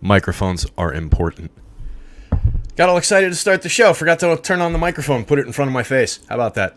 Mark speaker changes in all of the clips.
Speaker 1: Microphones are important. Got all excited to start the show. Forgot to turn on the microphone, put it in front of my face. How about that?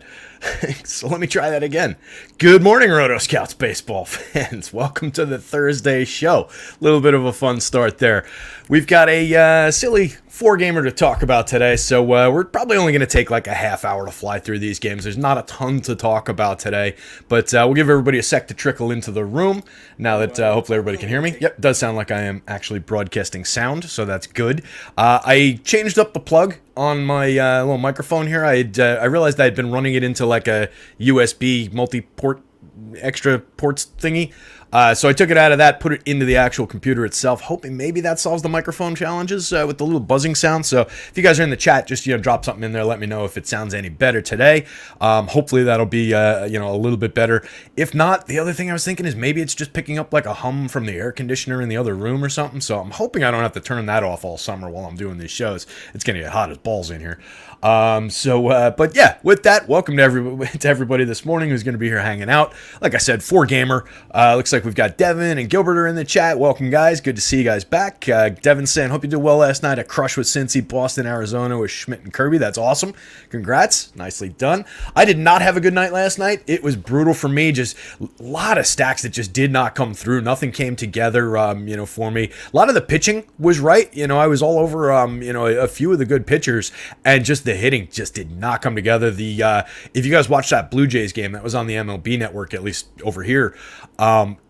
Speaker 1: So let me try that again. Good morning, rotoscouts baseball fans. Welcome to the Thursday show. A little bit of a fun start there. We've got a silly four-gamer to talk about today, so we're probably only going to take like a half hour to fly through these games. There's not a ton to talk about today, but we'll give everybody a sec to trickle into the room now that hopefully everybody can hear me. Yep, does sound like I am actually broadcasting sound, so that's good. I changed up the plug on my little microphone here. I realized I had been running it into like a USB multi-port extra ports thingy. So I took it out of that, put it into the actual computer itself, hoping maybe that solves the microphone challenges with the little buzzing sound. So if you guys are in the chat, just drop something in there, let me know if it sounds any better today. Hopefully that'll be a little bit better. If not, the other thing I was thinking is maybe it's just picking up like a hum from the air conditioner in the other room or something. So I'm hoping I don't have to turn that off all summer while I'm doing these shows. It's gonna get hot as balls in here. But yeah, with that, welcome to everybody this morning who's going to be here hanging out. Like I said, four gamer. Looks like we've got Devin and Gilbert are in the chat. Welcome, guys. Good to see you guys back. Devin saying, hope you did well last night. A crush with Cincy, Boston, Arizona with Schmidt and Kirby. That's awesome. Congrats. Nicely done. I did not have a good night last night. It was brutal for me. Just a lot of stacks that just did not come through. Nothing came together, for me. A lot of the pitching was right. I was all over, a few of the good pitchers, and just the hitting just did not come together. If you guys watched that Blue Jays game that was on the MLB network, at least over here,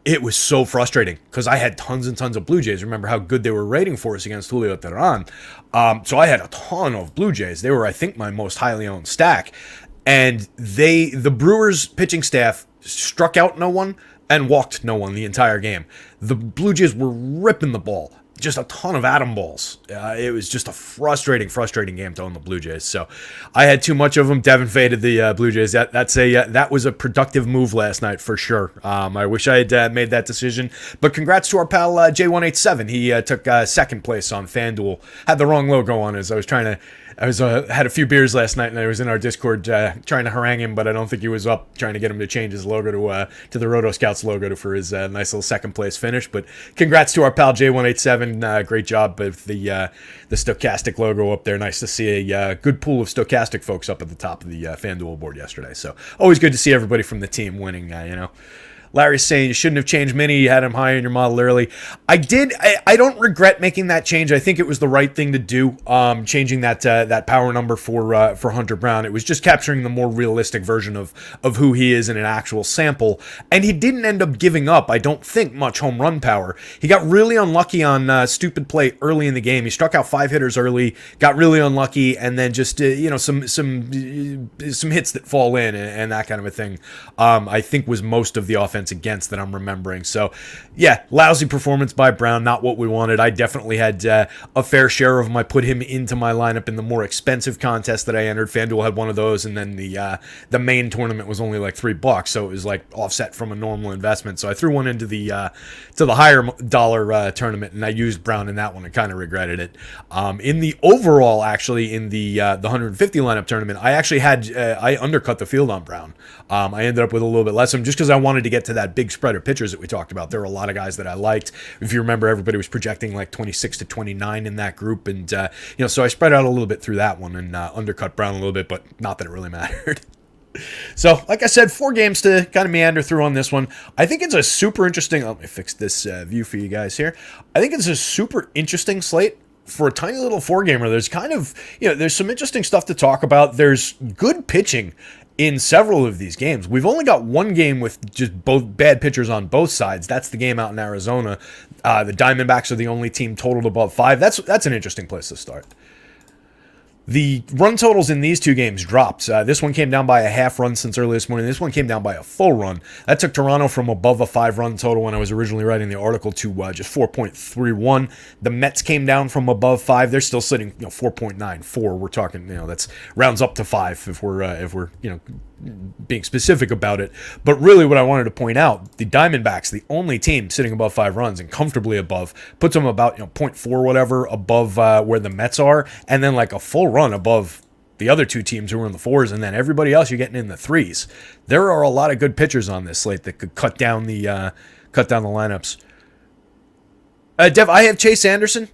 Speaker 1: it was so frustrating because I had tons and tons of Blue Jays. Remember how good they were rating for us against Julio Teheran. So I had a ton of Blue Jays. They were, I think, my most highly owned stack. And the Brewers pitching staff struck out no one and walked no one the entire game. The Blue Jays were ripping the ball. Just a ton of atom balls. It was just a frustrating game to own the Blue Jays. So I had too much of them. Devin faded the Blue Jays. That was a productive move last night for sure. I wish I had made that decision. But congrats to our pal J187. He took second place on FanDuel. Had the wrong logo on his. Had a few beers last night, and I was in our Discord trying to harangue him, but I don't think he was up, trying to get him to change his logo to the rotoscouts logo for his nice little second place finish. But congrats to our pal J187. Great job with the Stochastic logo up there. Nice to see a good pool of Stochastic folks up at the top of the FanDuel board yesterday. So always good to see everybody from the team winning, Larry's saying you shouldn't have changed Mini. You had him high in your model early. I did. I don't regret making that change. I think it was the right thing to do, changing that power number for Hunter Brown. It was just capturing the more realistic version of who he is in an actual sample. And he didn't end up giving up, I don't think, much home run power. He got really unlucky on stupid play early in the game. He struck out 5 hitters early, got really unlucky, and then just some hits that fall in and that kind of a thing. I think was most of the offense against that I'm remembering. So yeah, lousy performance by Brown, not what we wanted. I definitely had a fair share of them. I put him into my lineup in the more expensive contest that I entered. FanDuel had one of those, and then the main tournament was only like $3, so it was like offset from a normal investment. So I threw one into the higher dollar tournament, and I used Brown in that one and kind of regretted it. In the overall, actually, in the 150 lineup tournament, I actually had I undercut the field on Brown. I ended up with a little bit less of him just because I wanted to get to that big spread of pitchers that we talked about. There were a lot of guys that I liked. If you remember, everybody was projecting like 26 to 29 in that group, and so I spread out a little bit through that one and undercut Brown a little bit, but not that it really mattered. So, like I said, 4 games to kind of meander through on this one. I think it's a super interesting. Let me fix this view for you guys here. I think it's a super interesting slate. For a tiny little 4-gamer, there's kind of, there's some interesting stuff to talk about. There's good pitching in several of these games. We've only got one game with just both bad pitchers on both sides. That's the game out in Arizona. The Diamondbacks are the only team totaled above 5. That's an interesting place to start. The run totals in these two games dropped. This one came down by a half run since early this morning. This one came down by a full run. That took Toronto from above a 5-run total when I was originally writing the article to just 4.31. The Mets came down from above 5. They're still sitting 4.94. We're talking, that's rounds up to 5 if we're being specific about it. But really what I wanted to point out, the Diamondbacks, the only team sitting above 5 runs and comfortably above, puts them about 0.4 whatever above where the Mets are, and then like a full run above the other two teams who are in the 4s, and then everybody else you're getting in the 3s. There are a lot of good pitchers on this slate that could cut down the lineups. Dev, I have Chase Anderson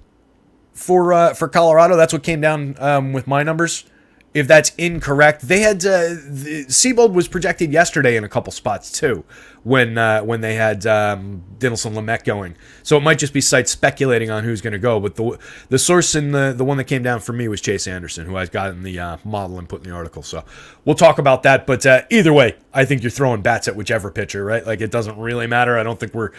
Speaker 1: for Colorado. That's what came down with my numbers. If that's incorrect, they had Seabold was projected yesterday in a couple spots too when they had Dinelson Lamet going. So it might just be sites speculating on who's going to go. But the source in the one that came down for me was Chase Anderson, who I got in the model and put in the article. So we'll talk about that. But either way, I think you're throwing bats at whichever pitcher, right? Like it doesn't really matter. I don't think we're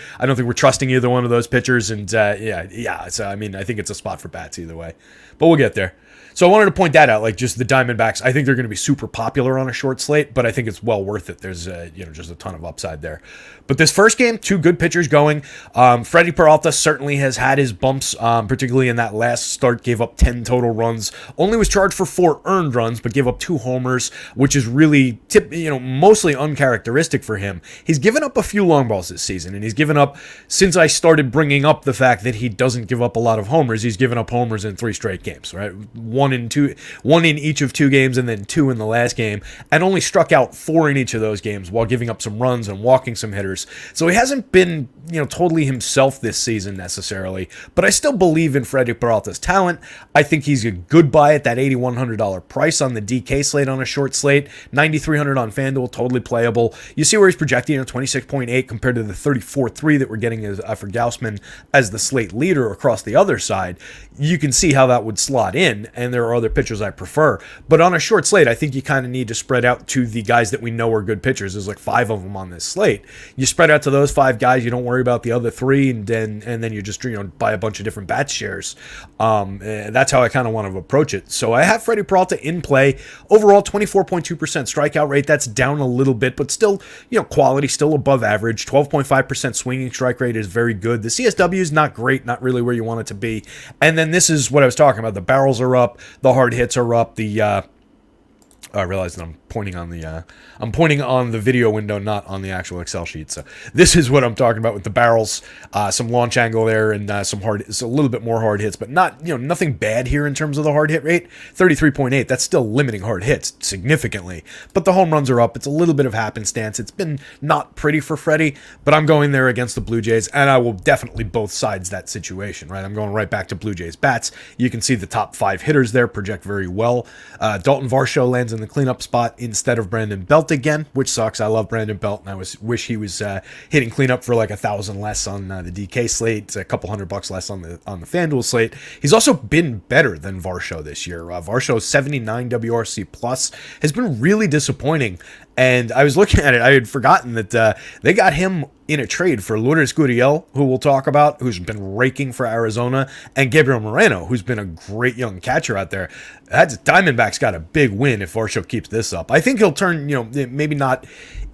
Speaker 1: trusting either one of those pitchers. And yeah. So I mean, I think it's a spot for bats either way. But we'll get there. So I wanted to point that out, like just the Diamondbacks. I think they're going to be super popular on a short slate, but I think it's well worth it. There's just a ton of upside there. But this first game, two good pitchers going. Freddie Peralta certainly has had his bumps, particularly in that last start. Gave up 10 total runs. Only was charged for 4 earned runs, but gave up 2 homers, which is really mostly uncharacteristic for him. He's given up a few long balls this season, and he's given up since I started bringing up the fact that he doesn't give up a lot of homers. He's given up homers in 3 straight games, right? One in each of 2 games, and then 2 in the last game, and only struck out 4 in each of those games while giving up some runs and walking some hitters. So he hasn't been, totally himself this season necessarily, but I still believe in Freddie Peralta's talent. I think he's a good buy at that $8,100 price on the DK slate on a short slate, $9,300 on FanDuel, totally playable. You see where he's projecting at 26.8 compared to the 34.3 that we're getting for Gausman as the slate leader across the other side. You can see how that would slot in, and there are other pitchers I prefer. But on a short slate, I think you kind of need to spread out to the guys that we know are good pitchers. There's like 5 of them on this slate. You spread out to those 5 guys. You don't worry about the other 3, and then you just buy a bunch of different bat shares. That's how I kind of want to approach it. So I have Freddie Peralta in play. Overall, 24.2% strikeout rate. That's down a little bit, but still, quality, still above average. 12.5% swinging strike rate is very good. The CSW is not great, not really where you want it to be. And then this is what I was talking about. The barrels are up, the hard hits are up, I realized that I'm pointing on the video window, not on the actual Excel sheet. So this is what I'm talking about with the barrels, some launch angle there, and some it's a little bit more hard hits, but not nothing bad here in terms of the hard hit rate. 33.8. That's still limiting hard hits significantly, but the home runs are up. It's a little bit of happenstance. It's been not pretty for Freddie, but I'm going there against the Blue Jays, and I will definitely both sides that situation. Right, I'm going right back to Blue Jays bats. You can see the top 5 hitters there project very well. Dalton Varsho lands in the cleanup spot instead of Brandon Belt again, which sucks. I love Brandon Belt, and I wish he was hitting cleanup for like 1,000 less on the DK slate, a couple $100 less on the FanDuel slate. He's also been better than Varsho this year. Varsho's 79 WRC plus has been really disappointing. And I was looking at it, I had forgotten that they got him in a trade for Lourdes Gurriel, who we'll talk about, who's been raking for Arizona, and Gabriel Moreno, who's been a great young catcher out there. Diamondbacks got a big win if Varsho keeps this up. I think he'll turn, maybe not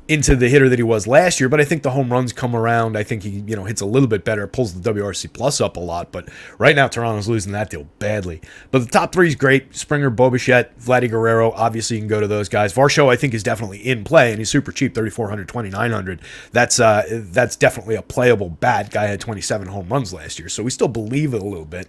Speaker 1: into the hitter that he was last year, but I think the home runs come around. I think he, hits a little bit better, pulls the WRC plus up a lot, but right now Toronto's losing that deal badly. But the top 3 is great. Springer, Bobichette, Vladdy Guerrero, obviously you can go to those guys. Varsho, I think, is definitely in play, and he's super cheap, $3,400, $2,900. That's definitely a playable bat. Guy had 27 home runs last year, so we still believe it a little bit.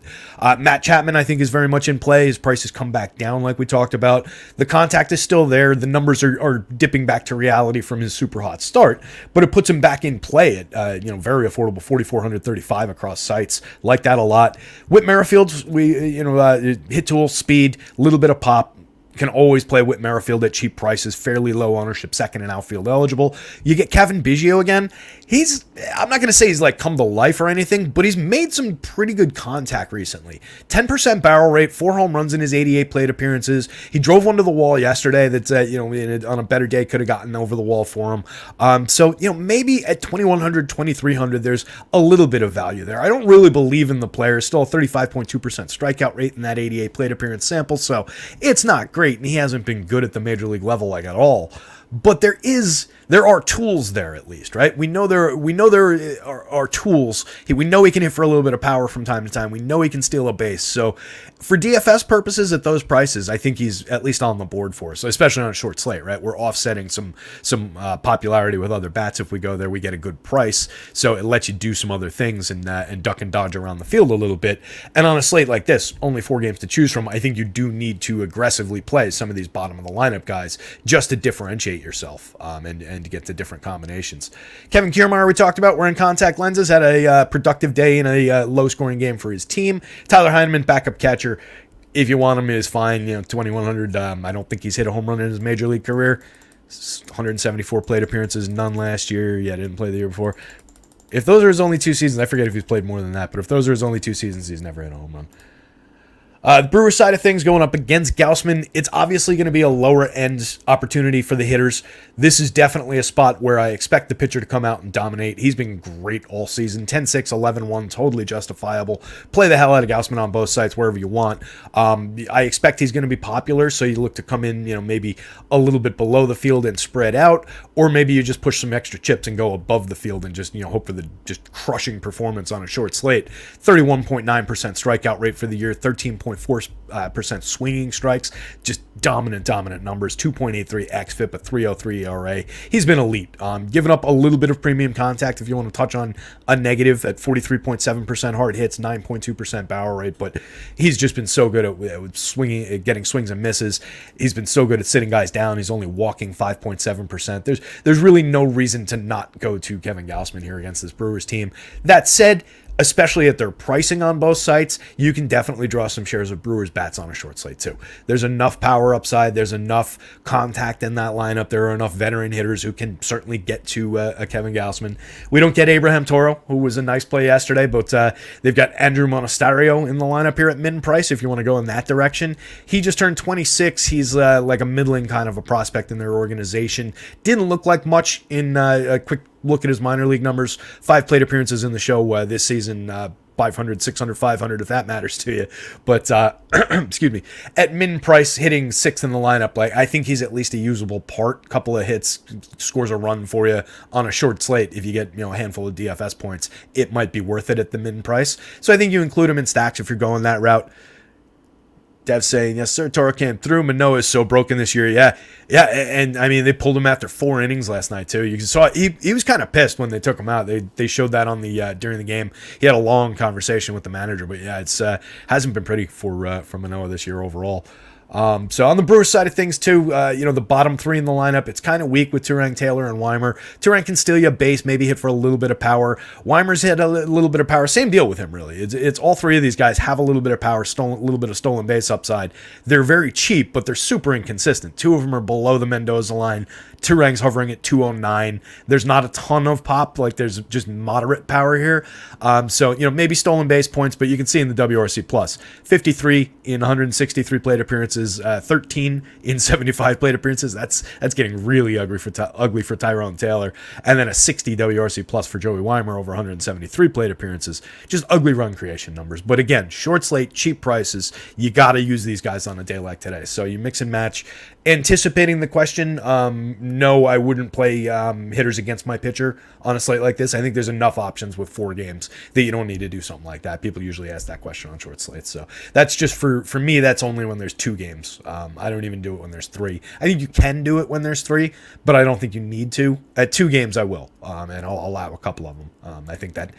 Speaker 1: Matt Chapman, I think, is very much in play. His price has come back down like we talked about. The contact is still there. The numbers are dipping back to reality from his super hot start, but it puts him back in play at very affordable, $4,435 across sites. Like that a lot. Whit Merrifield, hit tool, speed, a little bit of pop. Can always play Whit Merrifield at cheap prices, fairly low ownership, second and outfield eligible. You get Kevin Biggio again. I'm not going to say he's like come to life or anything, but he's made some pretty good contact recently. 10% barrel rate, 4 home runs in his 88 plate appearances. He drove one to the wall yesterday that's, on a better day could have gotten over the wall for him. So maybe at $2,100, $2,300, there's a little bit of value there. I don't really believe in the player. Still a 35.2% strikeout rate in that 88 plate appearance sample, so it's not great, and he hasn't been good at the major league level like at all. But there are tools there at least, right? We know there are tools. We know he can hit for a little bit of power from time to time. We know he can steal a base. So for DFS purposes at those prices, I think he's at least on the board for us, so especially on a short slate, right? We're offsetting some popularity with other bats. If we go there, we get a good price. So it lets you do some other things and duck and dodge around the field a little bit. And on a slate like this, only 4 games to choose from, I think you do need to aggressively play some of these bottom of the lineup guys just to differentiate differentiate yourself and to get to different combinations. Kevin Kiermaier, we talked about, wearing contact lenses, had a productive day in a low-scoring game for his team. Tyler Heineman, backup catcher. If you want him, is fine. 2,100. I don't think he's hit a home run in his major league career. 174 plate appearances, none last year. Yeah, didn't play the year before. If those are his only 2 seasons, I forget if he's played more than that, but if those are his only 2 seasons, he's never hit a home run. The Brewers side of things, going up against Gausman, it's obviously going to be a lower-end opportunity for the hitters. This is definitely a spot where I expect the pitcher to come out and dominate. He's been great all season. 10-6, 11-1, totally justifiable. Play the hell out of Gausman on both sides, wherever you want. I expect he's going to be popular, so you look to come in, maybe a little bit below the field and spread out, or maybe you just push some extra chips and go above the field and just, hope for the just crushing performance on a short slate. 31.9% strikeout rate for the year, 13.4% swinging strikes, just dominant numbers. 2.83 xFIP, a 3.03 ERA. He's been elite. Giving up a little bit of premium contact if you want to touch on a negative at 43.7% hard hits, 9.2% barrel rate, but he's just been so good at swinging, at getting swings and misses. He's been so good at sitting guys down. He's only walking 5.7%. There's really no reason to not go to Kevin Gausman here against this Brewers team. That said, especially at their pricing on both sites, you can definitely draw some shares of Brewers bats on a short slate too. There's enough power upside. There's enough contact in that lineup. There are enough veteran hitters who can certainly get to a Kevin Gausman. We don't get Abraham Toro, who was a nice play yesterday, but they've got Andrew Monasterio in the lineup here at min price if you want to go in that direction. He just turned 26. He's like a middling kind of a prospect in their organization. Didn't look like much in a quick look at his minor league numbers. 5 plate appearances in the show this season, 500, 600, 500, if that matters to you. But, excuse me, at min price, hitting 6th in the lineup, I think he's at least a usable part. Couple of hits, scores a run for you on a short slate. If you get, a handful of DFS points, it might be worth it at the min price. So I think you include him in stacks if you're going that route. Dev saying, yes, sir, Toro came through. Manoah is so broken this year. Yeah. And I mean, they pulled him after 4 innings last night, too. You saw he was kind of pissed when they took him out. They showed that on the during the game. He had a long conversation with the manager, but yeah, it's hasn't been pretty for Manoah this year overall. So on the Brewers side of things too, the bottom 3 in the lineup, it's kind of weak with Turang, Taylor, and Weimer. Turang can steal you a base, maybe hit for a little bit of power. Weimer's hit a little bit of power. Same deal with him, really. It's all 3 of these guys have a little bit of power, a little bit of stolen base upside. They're very cheap, but they're super inconsistent. 2 of them are below the Mendoza line. Turang's hovering at 209. There's not a ton of pop, there's just moderate power here. So maybe stolen base points, but you can see in the WRC plus 53 in 163 plate appearances. 13 in 75 plate appearances. That's getting really ugly for Tyrone Taylor. And then a 60 WRC plus for Joey Weimer over 173 plate appearances. Just ugly run creation numbers. But again, short slate, cheap prices. You got to use these guys on a day like today. So you mix and match. Anticipating the question, no, I wouldn't play hitters against my pitcher on a slate like this. I think there's enough options with 4 games that you don't need to do something like that. People usually ask that question on short slates. So that's just for me, that's only when there's 2 games. I don't even do it when there's 3. I think you can do it when there's 3, but I don't think you need to. At 2 games, I will, and I'll allow a couple of them. I think that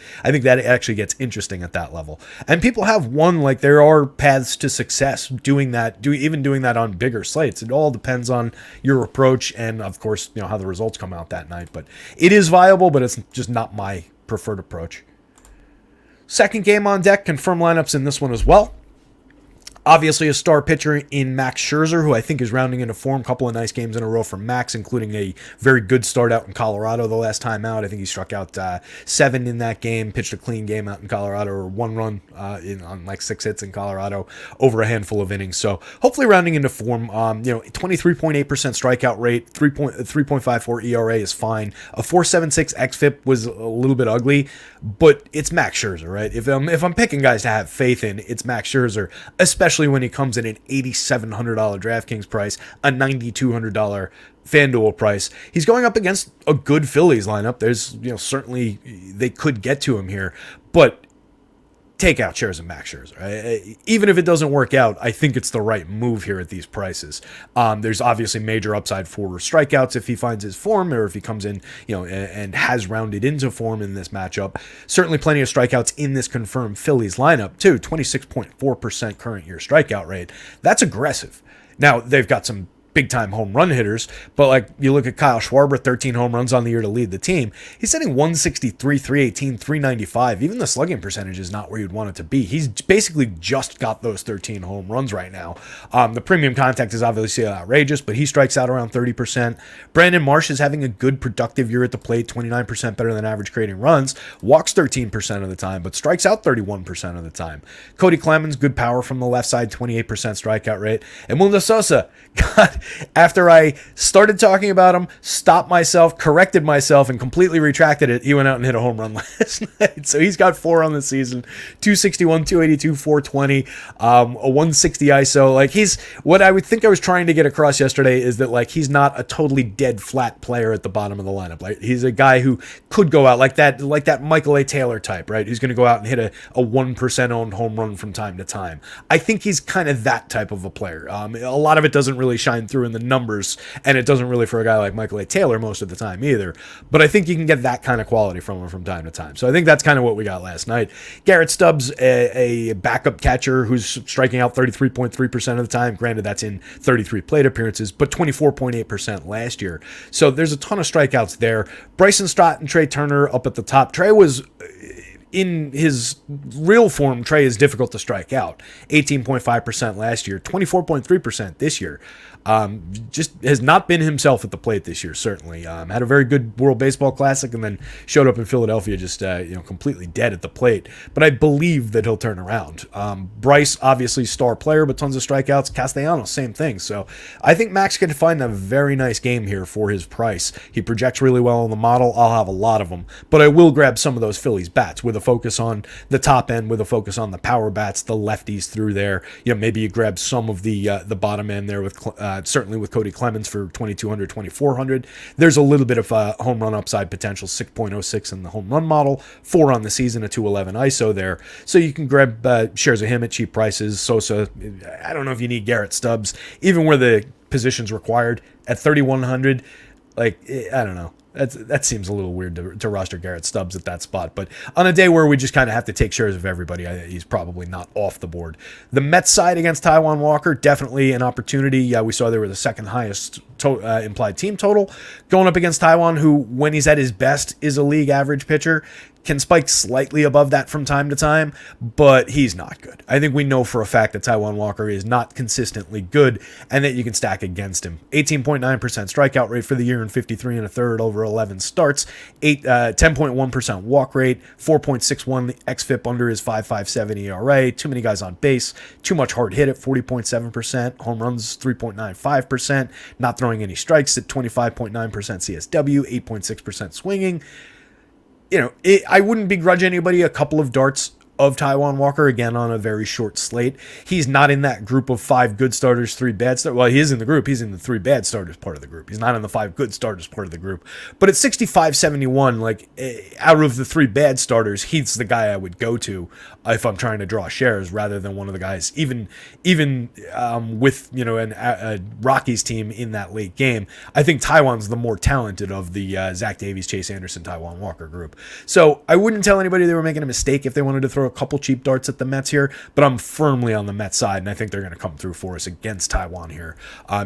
Speaker 1: actually gets interesting at that level. And people have won, there are paths to success doing that, even doing that on bigger slates. It all depends on your approach and, of course, how the results come out that night. But it is viable, but it's just not my preferred approach. Second game on deck, confirm lineups in this one as well. Obviously, a star pitcher in Max Scherzer, who I think is rounding into form. Couple of nice games in a row for Max, including a very good start out in Colorado the last time out. I think he struck out 7 in that game, pitched a clean game out in Colorado, or 1 run on 6 hits in Colorado over a handful of innings. So hopefully rounding into form. 23.8% strikeout rate, 3.54 ERA is fine. A 4.76 xFIP was a little bit ugly, but it's Max Scherzer, right? If I'm picking guys to have faith in, it's Max Scherzer, especially when he comes in an $8,700 DraftKings price, a $9,200 FanDuel price. He's going up against a good Phillies lineup. There's, certainly they could get to him here, but take out shares of Max Scherzer. Even if it doesn't work out, I think it's the right move here at these prices. There's obviously major upside for strikeouts if he finds his form, or if he comes in, and has rounded into form in this matchup. Certainly plenty of strikeouts in this confirmed Phillies lineup too. 26.4% current year strikeout rate. That's aggressive. Now they've got some big-time home run hitters, but like you look at Kyle Schwarber, 13 home runs on the year to lead the team. He's hitting 163, 318, 395. Even the slugging percentage is not where you'd want it to be. He's basically just got those 13 home runs right now. The premium contact is obviously outrageous, but he strikes out around 30%. Brandon Marsh is having a good productive year at the plate, 29% better than average creating runs, walks 13% of the time, but strikes out 31% of the time. Cody Clemens, good power from the left side, 28% strikeout rate. And Mundo Sosa, God, after I started talking about him, stopped myself, corrected myself, and completely retracted it, he went out and hit a home run last night. So he's got 4 on the season, 261, 282, 420, a 160 ISO. Like he's, what I would think I was trying to get across yesterday is that like he's not a totally dead flat player at the bottom of the lineup. Like he's a guy who could go out like that Michael A. Taylor type, right? Who's going to go out and hit a 1% owned home run from time to time. I think he's kind of that type of a player. A lot of it doesn't really shine through in the numbers, and it doesn't really for a guy like Michael A. Taylor most of the time either. But I think you can get that kind of quality from him from time to time. So I think that's kind of what we got last night. Garrett Stubbs, a backup catcher who's striking out 33.3% of the time. Granted, that's in 33 plate appearances, but 24.8% last year. So there's a ton of strikeouts there. Bryson Stott and Trey Turner up at the top. Trey was, in his real form, Trey is difficult to strike out. 18.5% last year, 24.3% this year. Just has not been himself at the plate this year, certainly. Had a very good World Baseball Classic and then showed up in Philadelphia just completely dead at the plate. But I believe that he'll turn around. Bryce, obviously star player, but tons of strikeouts. Castellanos, same thing. So I think Max could find a very nice game here for his price. He projects really well on the model. I'll have a lot of them. But I will grab some of those Phillies bats with a focus on the top end, with a focus on the power bats, the lefties through there. Maybe you grab some of the bottom end there with certainly with Cody Clemens for 2,200, 2,400. There's a little bit of home run upside potential, 6.06 in the home run model, 4 on the season, a 211 ISO there. So you can grab shares of him at cheap prices. Sosa, I don't know if you need Garrett Stubbs, even where the position's required at 3,100. Like, I don't know. That seems a little weird to roster Garrett Stubbs at that spot. But on a day where we just kind of have to take shares of everybody, he's probably not off the board. The Mets side against Taijuan Walker, definitely an opportunity. We saw they were the second highest implied team total. Going up against Taijuan, who, when he's at his best, is a league average pitcher. Can spike slightly above that from time to time, but he's not good. I think we know for a fact that Taijuan Walker is not consistently good and that you can stack against him. 18.9% strikeout rate for the year and 53 1/3 over 11 starts. 10.1% walk rate, 4.61 xFIP under his 5.57 ERA. Too many guys on base. Too much hard hit at 40.7%. Home runs 3.95%. Not throwing any strikes at 25.9% CSW. 8.6% swinging. I wouldn't begrudge anybody a couple of darts of Taijuan Walker, again, on a very short slate. He's not in that group of 5 good starters, 3 bad starters. Well, he is in the group. He's in the 3 bad starters part of the group. He's not in the 5 good starters part of the group. But at 65.71, like, out of the 3 bad starters, he's the guy I would go to if I'm trying to draw shares rather than one of the guys, even with, a Rockies team in that late game. I think Taijuan's the more talented of the Zach Davies, Chase Anderson, Taijuan Walker group. So I wouldn't tell anybody they were making a mistake if they wanted to throw a couple cheap darts at the Mets here, but I'm firmly on the Mets side, and I think they're going to come through for us against Taijuan here.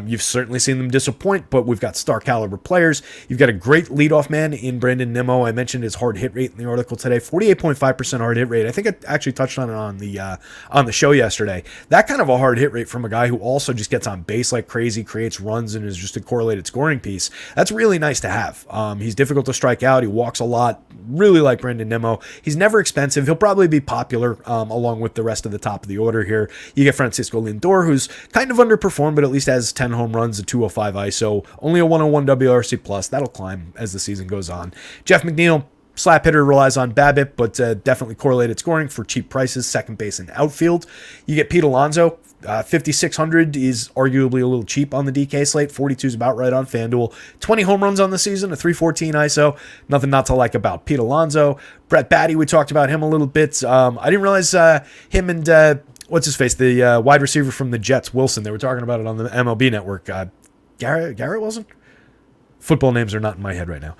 Speaker 1: You've certainly seen them disappoint, but we've got star caliber players. You've got a great leadoff man in Brandon Nimmo. I mentioned his hard hit rate in the article today, 48.5% hard hit rate. I think I actually touched on it on the show yesterday. That kind of a hard hit rate from a guy who also just gets on base like crazy, creates runs, and is just a correlated scoring piece. That's really nice to have. He's difficult to strike out. He walks a lot. Really like Brandon Nimmo. He's never expensive. He'll probably be popular along with the rest of the top of the order here. You get Francisco Lindor, who's kind of underperformed, but at least has 10 home runs, a 205 ISO, only a 101 WRC+. That'll climb as the season goes on. Jeff McNeil, slap hitter, relies on BABIP, but definitely correlated scoring for cheap prices, second base and outfield. You get Pete Alonso. 5,600 is arguably a little cheap on the DK slate. 42 is about right on FanDuel. 20 home runs on the season, a 314 ISO. Nothing not to like about Pete Alonso. Brett Baty, we talked about him a little bit. I didn't realize him and what's his face, the wide receiver from the Jets, Wilson. They were talking about it on the MLB Network. Garrett Wilson? Football names are not in my head right now.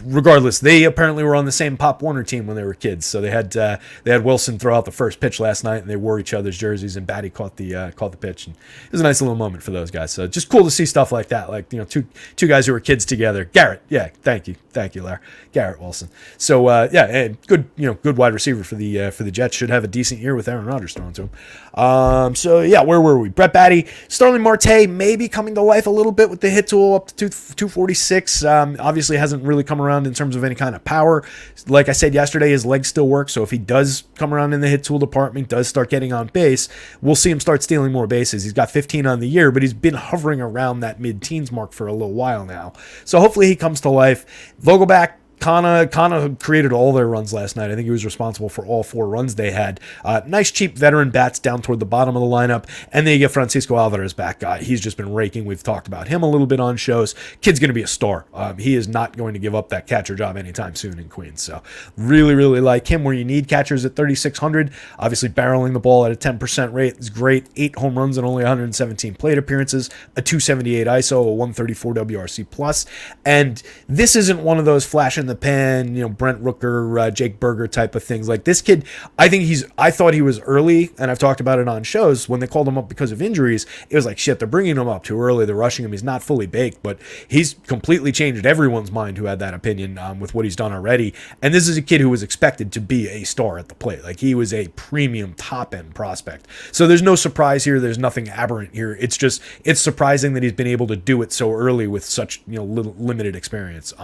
Speaker 1: Regardless, they apparently were on the same Pop Warner team when they were kids. So they had Wilson throw out the first pitch last night, and they wore each other's jerseys. And Batty caught the pitch, and it was a nice little moment for those guys. So just cool to see stuff like that. Like two guys who were kids together. Garrett, yeah, thank you, Larry. Garrett Wilson. So and good wide receiver for the Jets. Should have a decent year with Aaron Rodgers thrown to him. Where were we? Brett Batty, Starling Marte maybe coming to life a little bit with the hit tool up to 246. Obviously hasn't really come around in terms of any kind of power. Like I said yesterday, his legs still work. So if he does come around in the hit tool department, does start getting on base, we'll see him start stealing more bases. He's got 15 on the year, but he's been hovering around that mid-teens mark for a little while now. So hopefully he comes to life. Vogelback, Kana created all their runs last night. I think he was responsible for all 4 runs they had. Nice cheap veteran bats down toward the bottom of the lineup. And then you get Francisco Alvarez back. He's just been raking. We've talked about him a little bit on shows. Kid's going to be a star. He is not going to give up that catcher job anytime soon in Queens. So really, really like him where you need catchers at 3,600. Obviously barreling the ball at a 10% rate is great. 8 home runs and only 117 plate appearances. A 278 ISO, a 134 WRC+. And this isn't one of those flash in the pan, Brent Rooker, Jake Berger type of things. Like this kid, I thought he was early, and I've talked about it on shows. When they called him up because of injuries, it was like, shit, they're bringing him up too early. They're rushing him. He's not fully baked, but he's completely changed everyone's mind who had that opinion with what he's done already. And this is a kid who was expected to be a star at the plate. Like he was a premium top-end prospect. So there's no surprise here. There's nothing aberrant here. It's surprising that he's been able to do it so early with such little limited experience.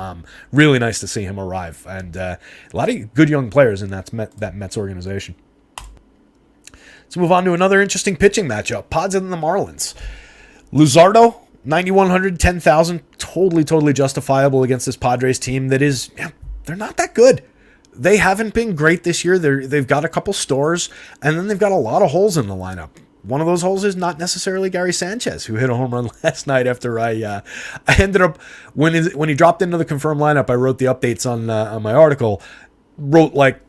Speaker 1: Really nice to see him arrive, and a lot of good young players in that Mets organization. Let's move on to another interesting pitching matchup. Pods and the Marlins. Luzardo, 9,100, 10,000, totally justifiable against this Padres team that is, they're not that good. They haven't been great this year. They've got a couple stars, and then they've got a lot of holes in the lineup. One of those holes is not necessarily Gary Sanchez, who hit a home run last night after I ended up, when he dropped into the confirmed lineup, I wrote the updates on my article, wrote like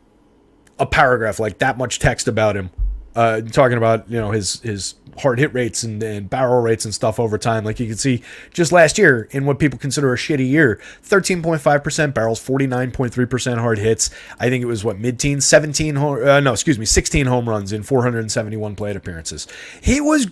Speaker 1: a paragraph, like that much text about him, talking about, his hard hit rates and barrel rates and stuff over time. Like you can see just last year in what people consider a shitty year, 13.5% barrels, 49.3% hard hits. I think it was mid-teens, 16 home runs in 471 plate appearances. He was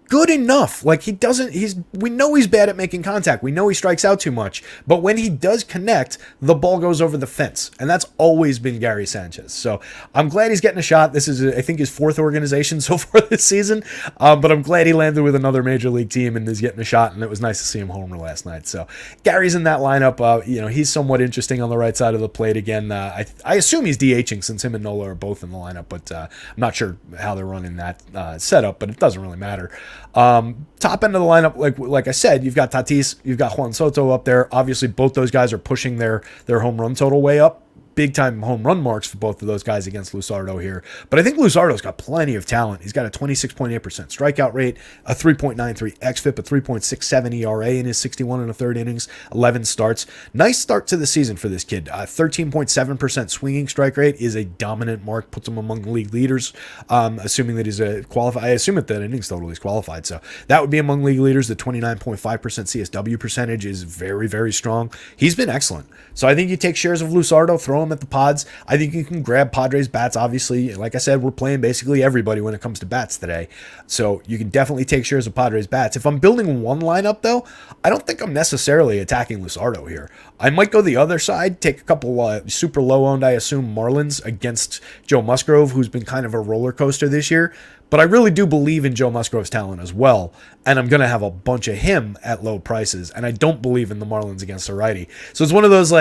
Speaker 1: good enough. Like we know he's bad at making contact. We know he strikes out too much, but when he does connect, the ball goes over the fence. And that's always been Gary Sanchez. So I'm glad he's getting a shot. This is, I think, his 4th organization so far this season. But I'm glad he landed with another major league team and is getting a shot. And it was nice to see him homer last night. So Gary's in that lineup. He's somewhat interesting on the right side of the plate again. I assume he's DHing since him and Nola are both in the lineup, but I'm not sure how they're running that setup, but it doesn't really matter. Top end of the lineup, like I said, you've got Tatis, you've got Juan Soto up there. Obviously, both those guys are pushing their home run total way up. Big time home run marks for both of those guys against Luzardo here. But I think Luzardo's got plenty of talent. He's got a 26.8% strikeout rate, a 3.93 xFIP, a 3.67 ERA in his 61 and a third innings, 11 starts. Nice start to the season for this kid. 13.7% swinging strike rate is a dominant mark, puts him among league leaders, assuming that he's a qualified. I assume at that innings total he's qualified. So that would be among league leaders. The 29.5% CSW percentage is very, very strong. He's been excellent. So I think you take shares of Luzardo, throw him at the pods. I think you can grab Padres bats. Obviously, like I said, we're playing basically everybody when it comes to bats today. So you can definitely take shares of Padres bats. If I'm building one lineup, though, I don't think I'm necessarily attacking Luzardo here. I might go the other side, take a couple super low-owned, I assume, Marlins against Joe Musgrove, who's been kind of a roller coaster this year. But I really do believe in Joe Musgrove's talent as well, and I'm going to have a bunch of him at low prices, and I don't believe in the Marlins against a righty. So it's one of those,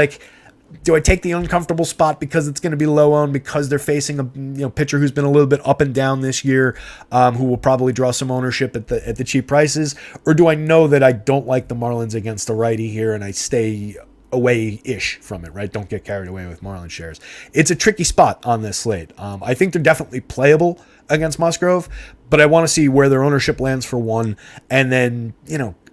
Speaker 1: do I take the uncomfortable spot because it's going to be low owned, because they're facing a pitcher who's been a little bit up and down this year, who will probably draw some ownership at the cheap prices? Or do I know that I don't like the Marlins against a righty here and I stay away-ish from it, right? Don't get carried away with Marlins shares. It's a tricky spot on this slate. I think they're definitely playable against Musgrove, but I want to see where their ownership lands for one, and then,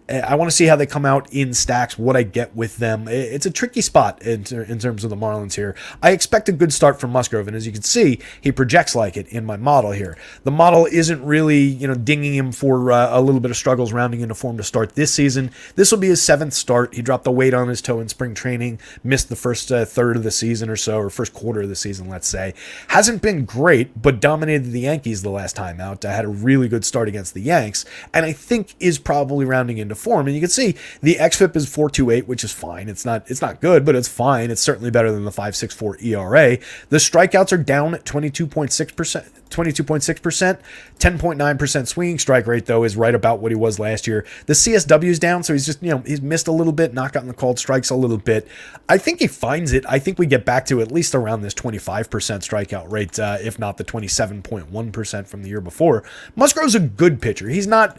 Speaker 1: I want to see how they come out in stacks, what I get with them. It's a tricky spot in terms of the Marlins here. I expect a good start from Musgrove, and as you can see, he projects like it in my model here. The model isn't really, dinging him for a little bit of struggles rounding into form to start this season. This will be his 7th start. He dropped the weight on his toe in spring training, missed the first third of the season or so, or first quarter of the season, let's say. Hasn't been great, but dominated the Yankees the last time out. Had a really good start against the Yanks, and I think is probably rounding into form. And you can see the xFIP is 4.28, which is fine. It's not good, but it's fine. It's certainly better than the 5.64 ERA. The strikeouts are down at 22.6%. 10.9% swinging strike rate, though, is right about what he was last year. The CSW is down, so he's just, he's missed a little bit, not gotten the called strikes a little bit. I think he finds it. I think we get back to at least around this 25% strikeout rate, if not the 27.1% from the year before. Musgrove's a good pitcher. He's not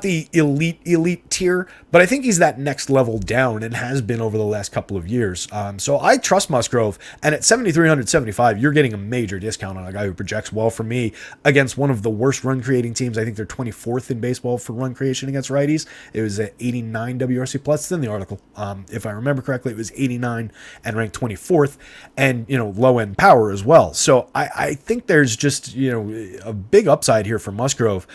Speaker 1: the elite tier, but I think he's that next level down and has been over the last couple of years. So I trust Musgrove, and at 7,375, you're getting a major discount on a guy who projects well for me against one of the worst run-creating teams. I think they're 24th in baseball for run creation against righties. It was at 89 WRC+. It's in the article. If I remember correctly, it was 89 and ranked 24th, and, low-end power as well. So I think there's just, a big upside here for Musgrove.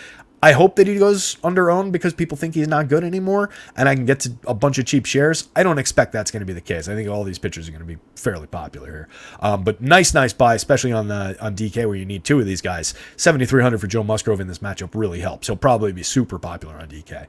Speaker 1: I hope that he goes under-owned because people think he's not good anymore, and I can get to a bunch of cheap shares. I don't expect that's going to be the case. I think all these pitchers are going to be fairly popular here. But nice buy, especially on DK where you need 2 of these guys. 7,300 for Joe Musgrove in this matchup really helps. He'll probably be super popular on DK.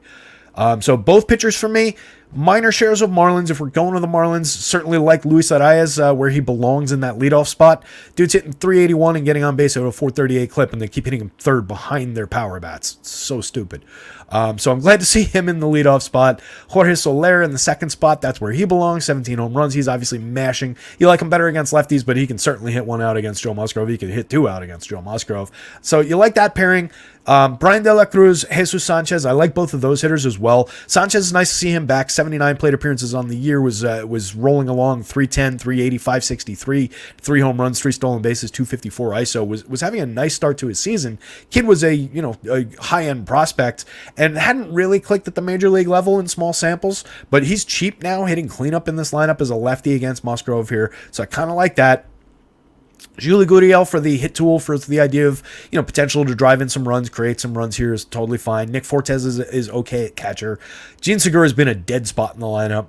Speaker 1: So both pitchers for me, minor shares of Marlins. If we're going to the Marlins, certainly like Luis Arias, where he belongs in that leadoff spot. Dude's hitting 381 and getting on base at a 438 clip, and they keep hitting him third behind their power bats. It's so stupid. So I'm glad to see him in the leadoff spot. Jorge Soler in the second spot. That's where he belongs. 17 home runs. He's obviously mashing. You like him better against lefties, but he can certainly hit one out against Joe Musgrove. He could hit 2 out against Joe Musgrove. So you like that pairing. Brian De La Cruz, Jesus Sanchez. I like both of those hitters as well. Sanchez is nice to see him back. 79 plate appearances on the year, was rolling along 310, 380, 563, 3 home runs, 3 stolen bases, 254 ISO. Was having a nice start to his season. Kid was a high-end prospect and hadn't really clicked at the major league level in small samples, but he's cheap now, hitting cleanup in this lineup as a lefty against Musgrove here. So I kind of like that. Julie Gurriel for the hit tool, for the idea of potential to drive in some runs, create some runs here, is totally fine. Nick Fortes is okay at catcher. Gene Segura has been a dead spot in the lineup.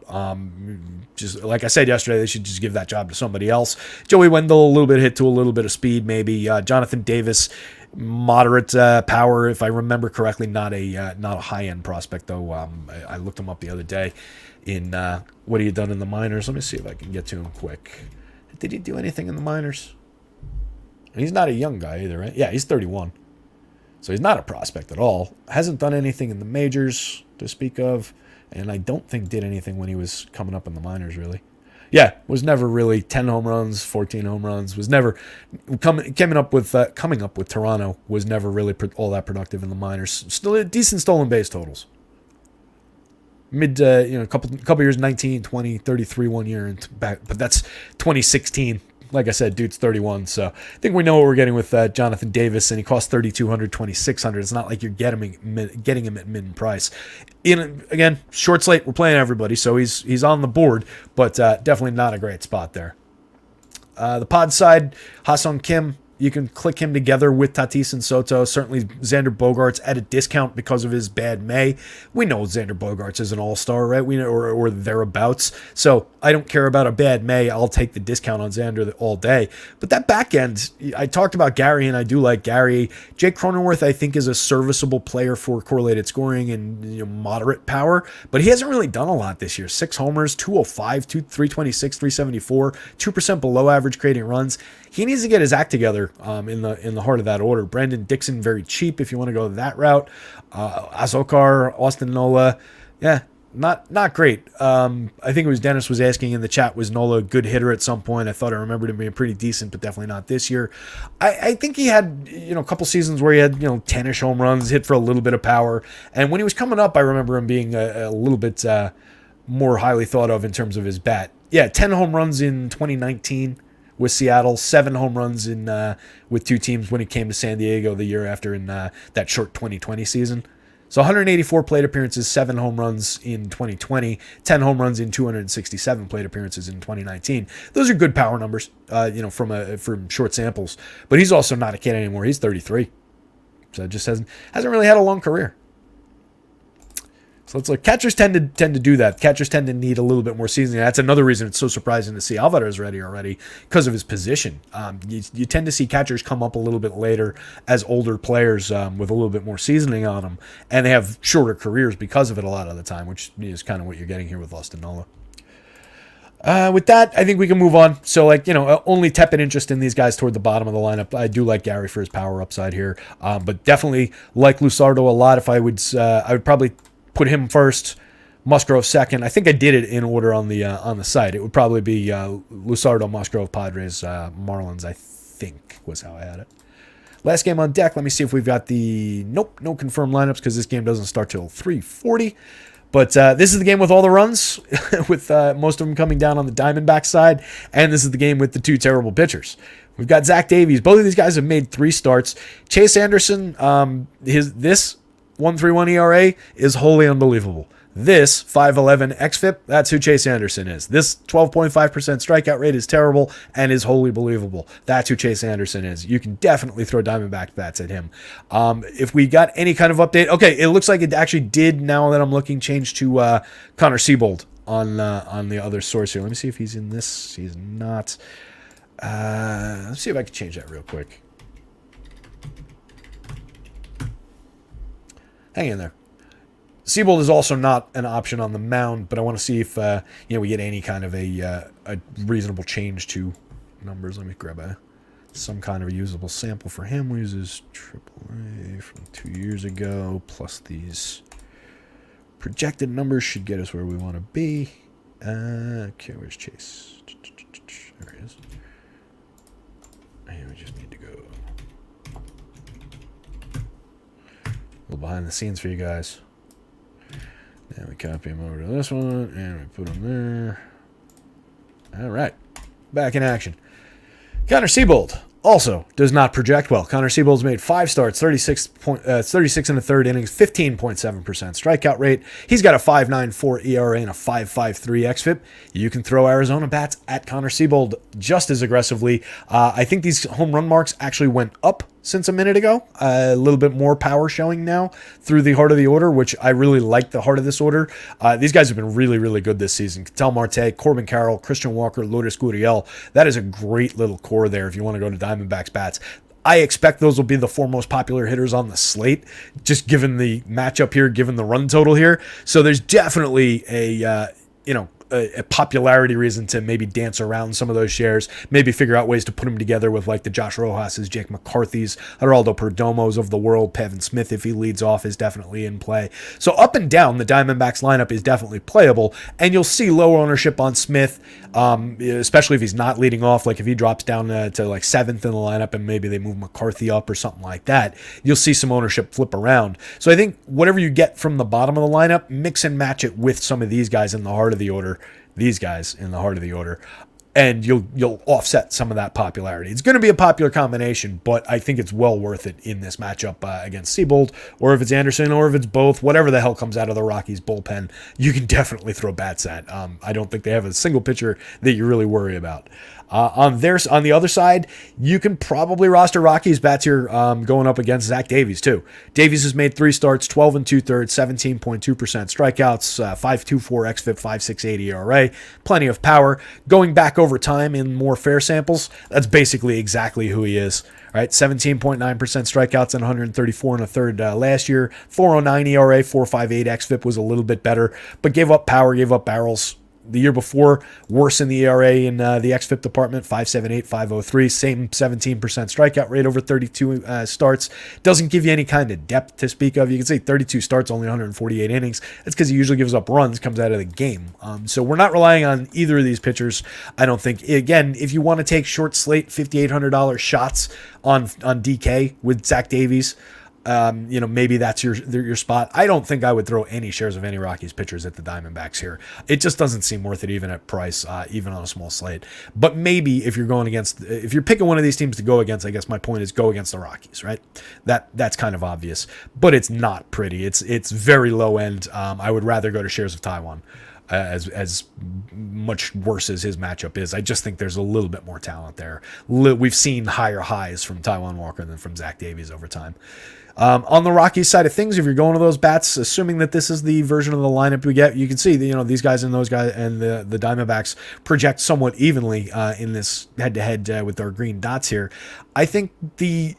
Speaker 1: Just like I said yesterday, they should just give that job to somebody else. Joey Wendell, a little bit of hit tool, a little bit of speed maybe. Jonathan Davis, moderate power, if I remember correctly. Not a high end prospect though. I looked him up the other day in what he had done in the minors. Let me see if I can get to him quick. Did he do anything in the minors? He's not a young guy either, right? Yeah, he's 31. So he's not a prospect at all. Hasn't done anything in the majors to speak of. And I don't think did anything when he was coming up in the minors, really. Yeah, was never really 10 home runs, 14 home runs. Was never coming up with Toronto. Was never really all that productive in the minors. Still decent stolen base totals. Couple years, 19, 20, 33 one year, and back, but that's 2016. Like I said, dude's 31, so I think we know what we're getting with Jonathan Davis, and he costs 3,200, 2,600. It's not like you're getting him at mid price. Again, short slate, we're playing everybody, so he's on the board, but definitely not a great spot there. The pod side, Ha-Seong Kim. You can click him together with Tatis and Soto. Certainly Xander Bogaerts at a discount because of his bad May. We know Xander Bogaerts is an all-star, right? We know, or thereabouts. So I don't care about a bad May. I'll take the discount on Xander all day. But that back end, I talked about Gary, and I do like Gary. Jake Cronenworth, I think, is a serviceable player for correlated scoring and moderate power, but he hasn't really done a lot this year. 6 homers, 205, 326, 374, 2% below average creating runs. He needs to get his act together in the heart of that order. Brandon Dixon, very cheap if you want to go that route. Azokar, Austin Nola, yeah, not great. I think it was Dennis was asking in the chat, was Nola a good hitter at some point? I thought I remembered him being pretty decent, but definitely not this year. I think he had a couple seasons where he had 10-ish home runs, hit for a little bit of power, and when he was coming up, I remember him being a little bit more highly thought of in terms of his bat. Yeah, 10 home runs in 2019. With Seattle, 7 home runs with 2 teams when he came to San Diego the year after in that short 2020 season. So 184 plate appearances, 7 home runs in 2020, 10 home runs in 267 plate appearances in 2019. Those are good power numbers, from short samples. But he's also not a kid anymore. He's 33. So it just hasn't really had a long career. So let's look. Catchers tend to do that. Catchers tend to need a little bit more seasoning. That's another reason it's so surprising to see Alvarez ready already because of his position. You tend to see catchers come up a little bit later as older players with a little bit more seasoning on them, and they have shorter careers because of it a lot of the time, which is kind of what you're getting here with Austin Nola. With that, I think we can move on. So, only tepid interest in these guys toward the bottom of the lineup. I do like Gary for his power upside here, but definitely like Luzardo a lot. If I would probably put him first, Musgrove second. I think I did it in order on the site. It would probably be Luzardo, Musgrove, Padres, Marlins, I think was how I had it. Last game on deck. Let me see if we've got no confirmed lineups because this game doesn't start till 3:40. But this is the game with all the runs, with most of them coming down on the Diamondbacks side, and this is the game with the two terrible pitchers. We've got Zach Davies. Both of these guys have made 3 starts. Chase Anderson, this 1.31 ERA is wholly unbelievable. This 5.11 xFIP, that's who Chase Anderson is. This 12.5% strikeout rate is terrible and is wholly believable. That's who Chase Anderson is. You can definitely throw Diamondback bats at him. If we got any kind of update, okay, it looks like it actually did, now that I'm looking, change to Connor Siebold on the other source here. Let me see if he's in this. He's not. Let's see if I can change that real quick. Hang in there. Siebold is also not an option on the mound, but I want to see if we get any kind of a reasonable change to numbers. Let me grab some kind of a usable sample for him. We use his AAA from 2 years ago, plus these projected numbers should get us where we want to be. Okay, where's Chase? There he is. And we just need to go a little behind the scenes for you guys. And we copy him over to this one, and we put him there. All right, back in action. Connor Siebold also does not project well. Connor Siebold's made 5 starts, 36 and a third innings, 15.7% strikeout rate. He's got a 5.94 ERA and a 5.53 xFIP. You can throw Arizona bats at Connor Siebold just as aggressively. I think these home run marks actually went up since a minute ago. A little bit more power showing now through the heart of the order, which I really like the heart of this order. These guys have been really, really good this season. Ketel Marte, Corbin Carroll, Christian Walker, Lourdes Gurriel. That is a great little core there if you want to go to Diamondbacks bats. I expect those will be the 4 most popular hitters on the slate, just given the matchup here, given the run total here. So there's definitely a popularity reason to maybe dance around some of those shares, maybe figure out ways to put them together with like the Josh Rojas's, Jake McCarthy's, Geraldo Perdomo's of the world. Pevin Smith, if he leads off, is definitely in play. So up and down, the Diamondbacks lineup is definitely playable, and you'll see low ownership on Smith, especially if he's not leading off. Like if he drops down to like 7th in the lineup and maybe they move McCarthy up or something like that, you'll see some ownership flip around. So I think whatever you get from the bottom of the lineup, mix and match it with some of these guys in the heart of the order. And you'll offset some of that popularity. It's going to be a popular combination, but I think it's well worth it in this matchup against Siebold, or if it's Anderson, or if it's both, whatever the hell comes out of the Rockies bullpen, you can definitely throw bats at. I don't think they have a single pitcher that you really worry about. On the other side, you can probably roster Rockies bats here going up against Zach Davies too. Davies has made 3 starts, 12 and 2/3, 17.2% strikeouts, 5.24 xFIP, 5.68 ERA, plenty of power. Going back over time in more fair samples, that's basically exactly who he is. Right, 17.9% strikeouts and 134 and a third last year, 4.09 ERA, 4.58 xFIP was a little bit better, but gave up power, gave up barrels. The year before, worse in the ERA in the xFIP department, 5.78, 5.03, same 17% strikeout rate over 32 starts. Doesn't give you any kind of depth to speak of. You can say 32 starts, only 148 innings. That's because he usually gives up runs, comes out of the game. So we're not relying on either of these pitchers, I don't think. Again, if you want to take short slate $5,800 shots on DK with Zach Davies, Maybe that's your spot. I don't think I would throw any shares of any Rockies pitchers at the Diamondbacks here. It just doesn't seem worth it even at price, even on a small slate. But maybe if you're picking one of these teams to go against, I guess my point is go against the Rockies, right? That's kind of obvious, but it's not pretty. It's very low end. I would rather go to shares of Taiwan. As much worse as his matchup is, I just think there's a little bit more talent there. We've seen higher highs from Taijuan Walker than from Zach Davies over time. On the Rockies side of things, if you're going to those bats, assuming that this is the version of the lineup we get, you can see these guys and those guys and the Diamondbacks project somewhat evenly in this head-to-head with our green dots here. I think the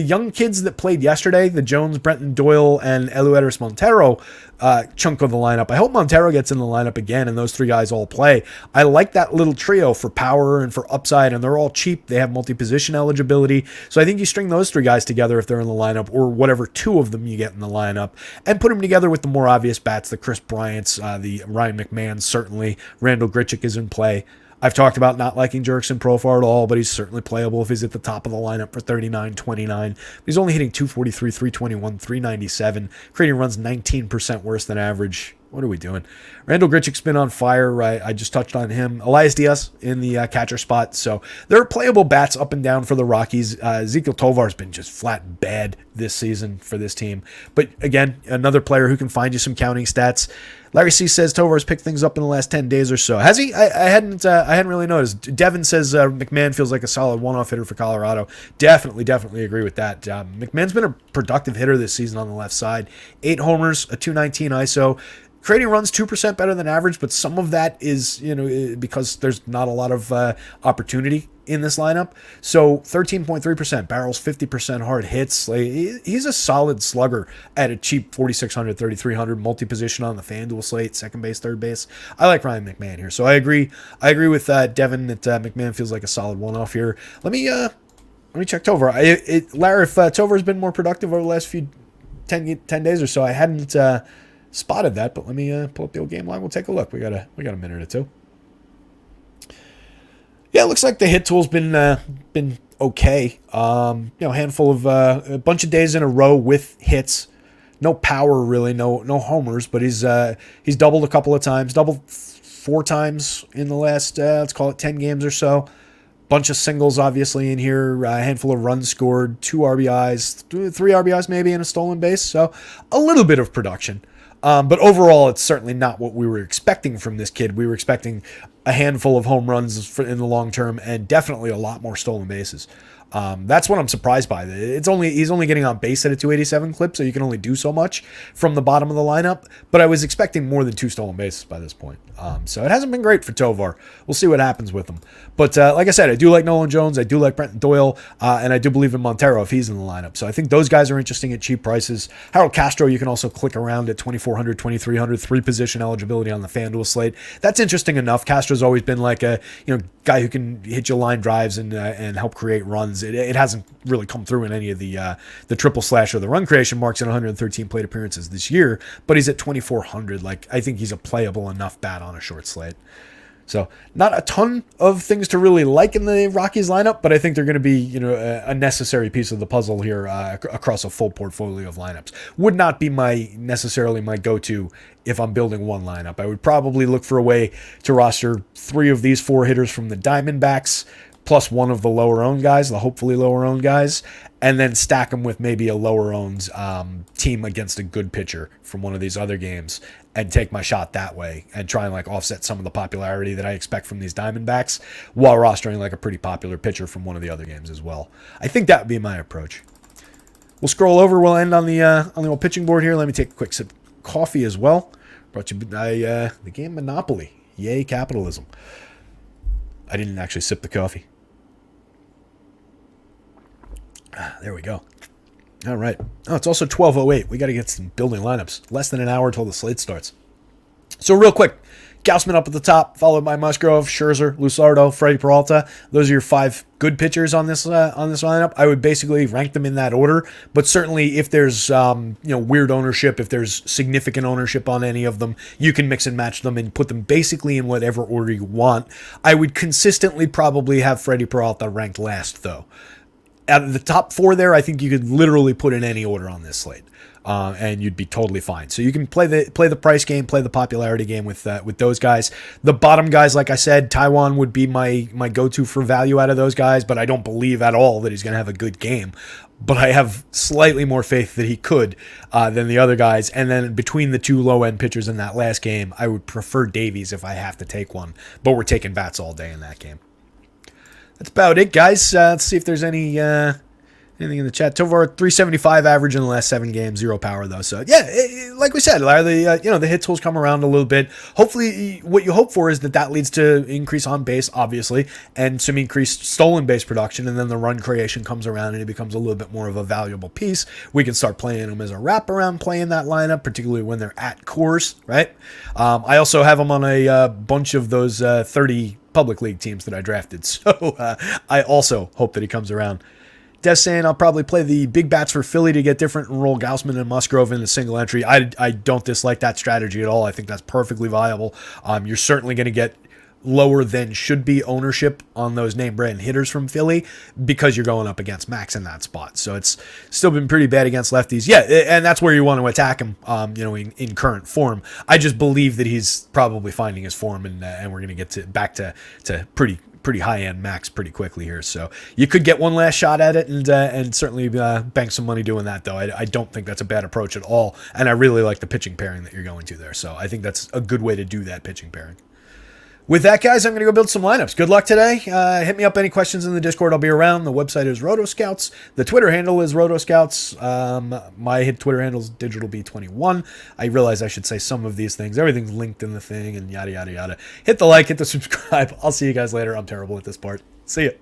Speaker 1: young kids that played yesterday, the Jones, Brenton Doyle, and Elueris Montero chunk of the lineup. I hope Montero gets in the lineup again and those three guys all play. I like that little trio for power and for upside, and they're all cheap. They have multi-position eligibility. So I think you string those three guys together if they're in the lineup, or whatever two of them you get in the lineup, and put them together with the more obvious bats, the Chris Bryants, the Ryan McMahon, certainly. Randall Grichuk is in play. I've talked about not liking Jurickson Profar at all, but he's certainly playable if he's at the top of the lineup for 39-29. He's only hitting 243, 321, 397, creating runs 19% worse than average. What are we doing? Randall Grichuk's been on fire. I just touched on him. Elias Diaz in the catcher spot. So there are playable bats up and down for the Rockies. Ezequiel Tovar's been just flat bad this season for this team. But again, another player who can find you some counting stats. Larry C says Tovar's picked things up in the last 10 days or so. Has he? I hadn't really noticed. Devin says McMahon feels like a solid one-off hitter for Colorado. Definitely agree with that. McMahon's been a productive hitter this season on the left side. 8 homers, a 219 ISO. Creating runs 2% better than average, but some of that is, because there's not a lot of opportunity in this lineup. So 13.3%, barrels 50% hard hits. He's a solid slugger at a cheap 4,600, 3,300 multi-position on the FanDuel slate, second base, third base. I like Ryan McMahon here. So I agree with Devin that McMahon feels like a solid one-off here. Let me check Tovar. Larry, if Tovar's been more productive over the last 10 days or so, I hadn't spotted that, but let me pull up the old game line. We'll take a look. We got a minute or two. Yeah, it looks like the hit tool's been okay. Handful of a bunch of days in a row with hits. No power really, no homers, but he's doubled a couple of times, doubled 4 times in the last let's call it 10 games or so. Bunch of singles obviously in here, a handful of runs scored, 2 RBIs, 3 RBIs maybe, and a stolen base. So a little bit of production. But overall, it's certainly not what we were expecting from this kid. We were expecting a handful of home runs in the long term and definitely a lot more stolen bases. That's what I'm surprised by. He's only getting on base at a 287 clip, so you can only do so much from the bottom of the lineup. But I was expecting more than 2 stolen bases by this point. So it hasn't been great for Tovar. We'll see what happens with him. But like I said, I do like Nolan Jones. I do like Brenton Doyle. And I do believe in Montero if he's in the lineup. So I think those guys are interesting at cheap prices. Harold Castro, you can also click around at 2,400, 2,300, 3-position eligibility on the FanDuel slate. That's interesting enough. Castro's always been like a guy who can hit you line drives and help create runs. It hasn't really come through in any of the triple slash or the run creation marks in 113 plate appearances this year, but he's at 2,400. I think he's a playable enough bat on a short slate. So not a ton of things to really like in the Rockies lineup, but I think they're going to be, a necessary piece of the puzzle here across a full portfolio of lineups. Would not be necessarily my go-to if I'm building one lineup. I would probably look for a way to roster 3 of these 4 hitters from the Diamondbacks, plus 1 of the lower-owned guys, the hopefully lower-owned guys, and then stack them with maybe a lower-owned team against a good pitcher from one of these other games and take my shot that way and try and offset some of the popularity that I expect from these Diamondbacks while rostering a pretty popular pitcher from one of the other games as well. I think that would be my approach. We'll scroll over. We'll end on the old pitching board here. Let me take a quick sip of coffee as well. Brought to you by the game Monopoly. Yay, capitalism. I didn't actually sip the coffee. There we go. All right. Oh, it's also 12:08. We got to get some building lineups. Less than an hour until the slate starts. So real quick, Gausman up at the top, followed by Musgrove, Scherzer, Lusardo, Freddie Peralta. Those are your 5 good pitchers on this lineup. I would basically rank them in that order. But certainly, if there's weird ownership, if there's significant ownership on any of them, you can mix and match them and put them basically in whatever order you want. I would consistently probably have Freddie Peralta ranked last, though. out of the top 4 there, I think you could literally put in any order on this slate. And you'd be totally fine. So you can play the price game, play the popularity game with those guys. The bottom guys, like I said, Taiwan would be my go-to for value out of those guys, but I don't believe at all that he's going to have a good game. But I have slightly more faith that he could than the other guys. And then between the 2 low-end pitchers in that last game, I would prefer Davies if I have to take one. But we're taking bats all day in that game. That's about it, guys. Let's see if there's anything in the chat. Tovar 375 average in the last 7 games, 0 power though. So yeah, like we said, the hit tools come around a little bit. Hopefully, what you hope for is that leads to increase on base, obviously, and some increased stolen base production, and then the run creation comes around and it becomes a little bit more of a valuable piece. We can start playing them as a wraparound play in that lineup, particularly when they're at course, right? I also have them on a bunch of those 30 public league teams that I drafted, so I also hope that he comes around. Des saying I'll probably play the big bats for Philly to get different and roll Gausman and Musgrove in the single entry. I don't dislike that strategy at all. I think that's perfectly viable. You're certainly going to get lower than should be ownership on those name brand hitters from Philly because you're going up against Max in that spot. So it's still been pretty bad against lefties. Yeah, and that's where you want to attack him, in current form. I just believe that he's probably finding his form, and we're going to get back to pretty high-end Max pretty quickly here. So you could get one last shot at it and certainly bank some money doing that, though. I don't think that's a bad approach at all, and I really like the pitching pairing that you're going to there. So I think that's a good way to do that pitching pairing. With that, guys, I'm going to go build some lineups. Good luck today. Hit me up any questions in the Discord. I'll be around. The website is rotoscouts. The Twitter handle is rotoscouts. My Twitter handle is digitalb21. I realize I should say some of these things. Everything's linked in the thing and yada, yada, yada. Hit the like, hit the subscribe. I'll see you guys later. I'm terrible at this part. See ya.